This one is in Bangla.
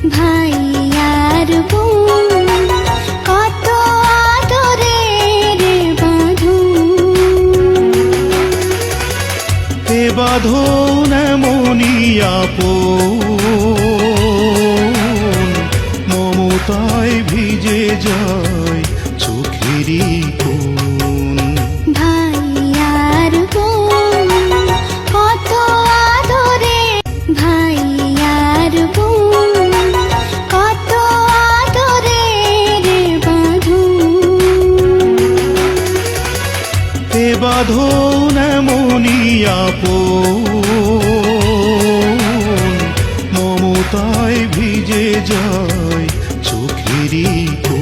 ভাই আর বোন কত আদরের বাঁধন। এ বাঁধন এমনই আপন, মমতায় ভিজে যায় চোখেরই কোণ। ভাই আর বোন কত আদরে, ভাই আর বোন কত আদরের বাঁধন। এ বাঁধন এমনই আপন, মমতায় ভিজে যায় চোখেরই কোণ।